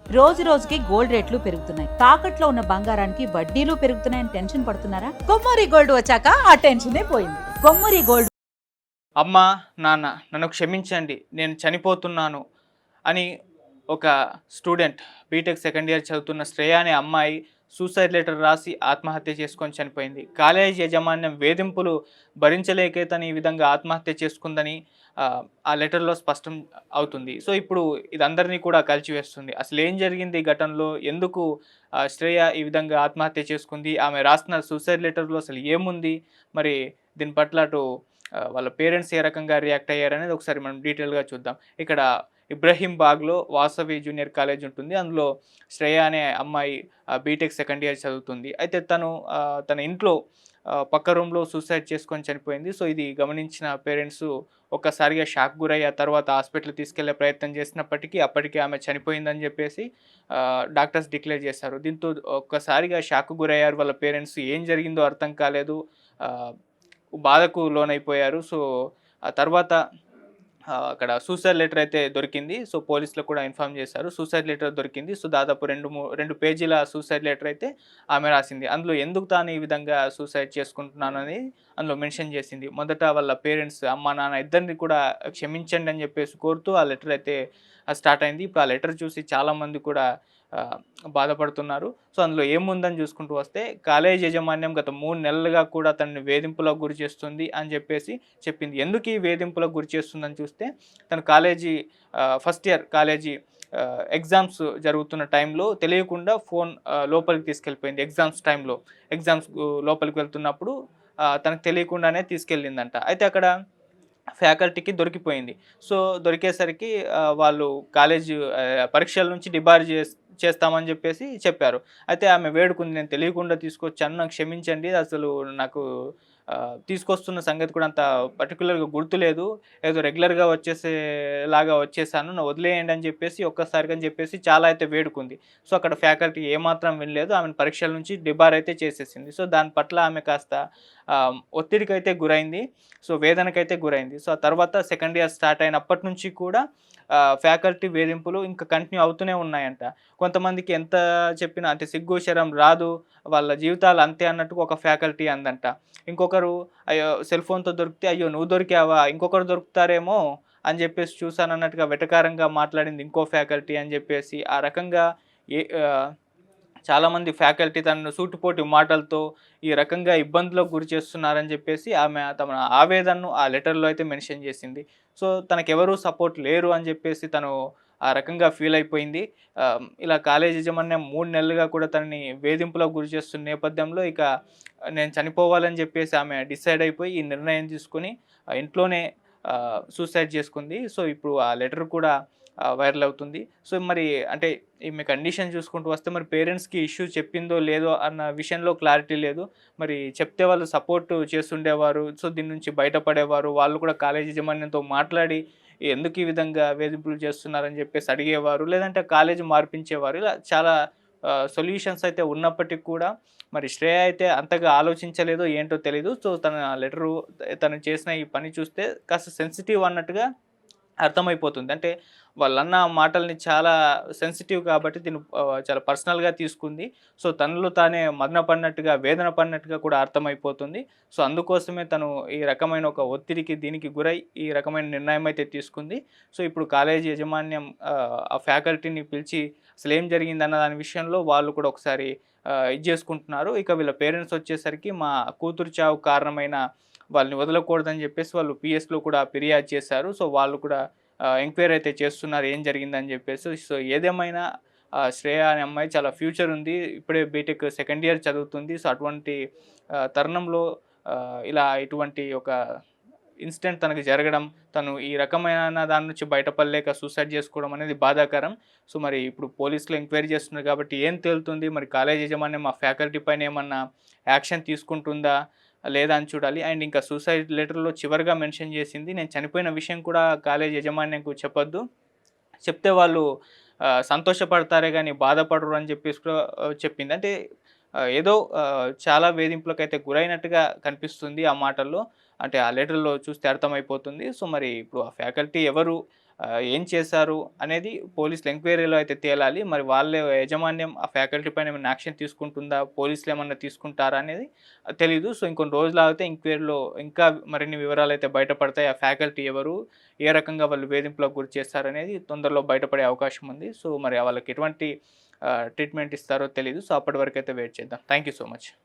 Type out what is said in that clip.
రోజు రోజుకి గోల్డ్ రేట్లు పెరుగుతున్నాయి. తాకట్లో ఉన్న బంగారానికి వడ్డీలు పెరుగుతున్నాయని టెన్షన్ పడుతున్నారా? కొమ్మూరి గోల్డ్ వచ్చాక ఆ టెన్షనే పోయింది. కొమ్మూరి గోల్డ్. అమ్మా, నాన్న నన్ను క్షమించండి, నేను చనిపోతున్నాను అని ఒక స్టూడెంట్ బీటెక్ సెకండ్ ఇయర్ చదువుతున్న శ్రేయ అనే అమ్మాయి సూసైడ్ లెటర్ రాసి ఆత్మహత్య చేసుకొని చనిపోయింది. కాలేజ్ యాజమాన్యం వేధింపులు భరించలేకే తను ఈ విధంగా ఆత్మహత్య చేసుకుందని ఆ లెటర్‌లో స్పష్టం అవుతుంది. సో, ఇప్పుడు ఇదందరిని కూడా కలిచివేస్తుంది. అసలేం జరిగింది ఈ ఘటనలో? ఎందుకు శ్రేయ ఈ విధంగా ఆత్మహత్య చేసుకుంది? ఆమె రాసిన సూసైడ్ లెటర్‌లో అసలు ఏముంది? మరి దీని పట్ల అటు వాళ్ళ పేరెంట్స్ ఏ రకంగా రియాక్ట్ అయ్యారనేది ఒకసారి మనం డీటెయిల్‌గా చూద్దాం. ఇక్కడ ఇబ్రహీంబాగ్‌లో వాసవి జూనియర్ కాలేజ్ ఉంటుంది. అందులో శ్రేయ అనే అమ్మాయి బీటెక్ సెకండ్ ఇయర్ చదువుతుంది. అయితే తను తన ఇంట్లో పక్క రూమ్‌లో సూసైడ్ చేసుకొని చనిపోయింది. సో, ఇది గమనించిన పేరెంట్స్ ఒక్కసారిగా షాక్ గురయ్యి ఆ తర్వాత హాస్పిటల్‌కి తీసుకెళ్లే ప్రయత్నం చేసినప్పటికీ అప్పటికే ఆమె చనిపోయిందని చెప్పేసి డాక్టర్స్ డిక్లేర్ చేశారు. దీంతో ఒక్కసారిగా షాక్‌కు గురయ్యారు వాళ్ళ పేరెంట్స్. ఏం జరిగిందో అర్థం కాలేదు. ఆహ్, బాధకు లోనైపోయారు. సో, ఆ తర్వాత అక్కడ సూసైడ్ లెటర్ అయితే దొరికింది. సో, పోలీసులకు కూడా ఇన్ఫార్మ్ చేశారు. సూసైడ్ లెటర్ దొరికింది. సో, దాదాపు 2 పేజీల సూసైడ్ లెటర్ అయితే ఆమె రాసింది. అందులో ఎందుకు తాను ఈ విధంగా సూసైడ్ చేసుకుంటున్నానని అందులో మెన్షన్ చేసింది. మొదట వాళ్ళ పేరెంట్స్ అమ్మ, నాన్న ఇద్దరిని కూడా క్షమించండి అని చెప్పేసి కోరుతూ ఆ లెటర్ అయితే స్టార్ట్ అయింది. ఇప్పుడు ఆ లెటర్ చూసి చాలామంది కూడా ఆహ్, బాధపడుతున్నారు. సో, అందులో ఏముందని చూసుకుంటూ వస్తే కాలేజ్ యాజమాన్యం గత 3 నెలలుగా కూడా తనని వేధింపులకు గురి చేస్తుంది అని చెప్పేసి చెప్పింది. ఎందుకు ఈ వేధింపులకు గురి చేస్తుందని చూస్తే తను college first year college exams జరుగుతున్న టైంలో తెలియకుండా ఫోన్ లోపలికి తీసుకెళ్ళిపోయింది. ఎగ్జామ్స్ టైంలో లోపలికి వెళ్తున్నప్పుడు తనకు తెలియకుండానే తీసుకెళ్ళిందంట. అయితే అక్కడ ఫ్యాకల్టీకి దొరికిపోయింది. సో, దొరికేసరికి వాళ్ళు కాలేజు పరీక్షల నుంచి డిబార్ చేస్తామని జెప్పేసి చెప్పారు. అయితే ఆమె వేడుకుంది. "నేను తెలియకుండా తీసుకొచ్చాను. నన్ను క్షమించండి. అసలు నాకు తీసుకొస్తున్న సంగతి కూడా అంత పర్టిక్యులర్‌గా గుర్తులేదు. ఏదో రెగ్యులర్‌గా వచ్చేసేలాగా వచ్చేసాను. నన్ను వదిలేయండి" అని జెప్పేసి ఒక్కసారిగా అని జెప్పేసి చాలా అయితే వేడుకుంది. సో, అక్కడ ఫ్యాకల్టీ ఏమాత్రం వినలేదు. ఆమెను పరీక్షల నుంచి డిబార్ అయితే చేసేసింది. సో, దాని పట్ల ఆమె కాస్త ఒత్తిడికైతే గురైంది. సో, వేదనకైతే గురైంది. సో, ఆ తర్వాత సెకండ్ ఇయర్ స్టార్ట్ అయినప్పటి నుంచి కూడా ఫ్యాకల్టీ వేధింపులు ఇంకా కంటిన్యూ అవుతూనే ఉన్నాయంట. కొంతమందికి ఎంత చెప్పినా అంటే సిగ్గు, శరం రాదు, వాళ్ళ జీవితాలు అంతే అన్నట్టుగా ఒక ఫ్యాకల్టీ అందంట. ఇంకొకరు అయ్యో! సెల్ ఫోన్‌తో దొరికితే, "అయ్యో! నువ్వు దొరికావా? ఇంకొకరు దొరుకుతారేమో" అని జెప్పేసి చూసానన్నట్టుగా వెటకారంగా మాట్లాడింది ఇంకో ఫ్యాకల్టీ అని జెప్పేసి, ఆ రకంగా ఏ ఆహ్ చాలామంది ఫ్యాకల్టీ తనను సూటిపోటి మాటలతో ఈ రకంగా ఇబ్బందులకు గురి చేస్తున్నారని చెప్పేసి ఆమె తమ ఆవేదనను ఆ లెటర్‌లో అయితే మెన్షన్ చేసింది. సో, తనకెవరు సపోర్ట్ లేరు అని చెప్పేసి తను ఆ రకంగా ఫీల్ అయిపోయింది. ఇలా కాలేజ్ యాజమాన్యం 3 నెలలుగా కూడా తనని వేధింపులకు గురి చేస్తున్న నేపథ్యంలో ఇక నేను చనిపోవాలని చెప్పేసి ఆమె డిసైడ్ అయిపోయి ఈ నిర్ణయం తీసుకొని ఇంట్లోనే సూసైడ్ చేసుకుంది. సో, ఇప్పుడు ఆ లెటర్ కూడా వైరల్ అవుతుంది. సో, మరి అంటే ఈమె కండిషన్ చూసుకుంటూ వస్తే మరి పేరెంట్స్‌కి ఇష్యూ చెప్పిందో లేదో అన్న విషయంలో క్లారిటీ లేదు. మరి చెప్తే వాళ్ళు సపోర్ట్ చేసుండేవారు. సో, దీని నుంచి బయటపడేవారు. వాళ్ళు కూడా కాలేజీ యాజమాన్యంతో మాట్లాడి ఎందుకు ఈ విధంగా వేధింపులు చేస్తున్నారని చెప్పేసి అడిగేవారు. లేదంటే కాలేజీ మార్పించేవారు. ఇలా చాలా సొల్యూషన్స్ అయితే ఉన్నప్పటికి కూడా మరి శ్రేయ అయితే అంతగా ఆలోచించలేదో ఏంటో తెలీదు. సో, తన లెటరు తను చేసిన ఈ పని చూస్తే కాస్త సెన్సిటివ్ అన్నట్టుగా అర్థమైపోతుంది. అంటే వాళ్ళన్న మాటల్ని చాలా సెన్సిటివ్ కాబట్టి దీన్ని చాలా పర్సనల్‌గా తీసుకుంది. సో, తనలో తానే మదన పడినట్టుగా, వేదన పడినట్టుగా కూడా అర్థమైపోతుంది. సో, అందుకోసమే తను ఈ రకమైన ఒక ఒత్తిడికి దీనికి గురై ఈ రకమైన నిర్ణయం అయితే తీసుకుంది. సో, ఇప్పుడు కాలేజీ యాజమాన్యం ఆ ఫ్యాకల్టీని పిలిచి అసలేం జరిగిందన్న దాని విషయంలో వాళ్ళు కూడా ఒకసారి ఇది జేసుకుంటున్నారు. ఇక వీళ్ళ పేరెంట్స్ వచ్చేసరికి మా కూతురు చావుకు కారణమైన వాళ్ళని వదలకూడదని జెప్పేసి వాళ్ళు పీఎస్‌లో కూడా ఫిర్యాదు చేశారు. సో, వాళ్ళు కూడా ఎంక్వైరీ అయితే చేస్తున్నారు ఏం జరిగిందని జెప్పేసి. సో, ఏదేమైనా శ్రేయ అనే అమ్మాయి చాలా ఫ్యూచర్ ఉంది. ఇప్పుడే బీటెక్ సెకండ్ ఇయర్ చదువుతుంది. సో, అటువంటి తరుణంలో ఇలా ఇటువంటి ఒక ఇన్సిడెంట్ తనకి జరగడం, తను ఈ రకమైన దాని నుంచి బయటపడలేక సూసైడ్ చేసుకోవడం అనేది బాధాకరం. సో, మరి ఇప్పుడు పోలీసులు ఎంక్వైరీ చేస్తున్నారు కాబట్టి ఏం తేలుతుంది? మరి కాలేజ్ యాజమాన్యం ఆ ఫ్యాకల్టీ పైన ఏమన్నా యాక్షన్ తీసుకుంటుందా? లేదా అని చూడాలి. అండ్ ఇంకా సూసైడ్ లెటర్‌లో చివరగా మెన్షన్ చేసింది, నేను చనిపోయిన విషయం కూడా కాలేజ్ యాజమాన్యంకు చెప్పొద్దు. చెప్తే వాళ్ళు సంతోషపడతారే గానీ బాధపడరు అని చెప్పేసి కూడా చెప్పింది. అంటే ఏదో చాలా వేధింపులకైతే గురైనట్టుగా కనిపిస్తుంది ఆ మాటల్లో. అంటే ఆ లెటర్‌లో చూస్తే అర్థమైపోతుంది. సో, మరి ఇప్పుడు ఆ ఫ్యాకల్టీ ఎవరు? ఏం చేశారు అనేది పోలీసులు ఎంక్వైరీలో అయితే తేలాలి. మరి వాళ్ళ యాజమాన్యం ఆ ఫ్యాకల్టీ పైన ఏమైనా యాక్షన్ తీసుకుంటుందా? పోలీసులు ఏమన్నా తీసుకుంటారా అనేది తెలీదు. సో, ఇంకొన్ని రోజులు ఆగితే ఎంక్వైరీలో ఇంకా మరిన్ని వివరాలైతే బయటపడతాయి. ఆ ఫ్యాకల్టీ ఎవరు? ఏ రకంగా వాళ్ళు వేధింపులకు గురి చేస్తారనేది తొందరలో బయటపడే అవకాశం ఉంది. సో, మరి వాళ్ళకి ఎటువంటి ట్రీట్మెంట్ ఇస్తారో తెలీదు. సో, అప్పటి వరకైతే వెయిట్ చేద్దాం. Thank you so much.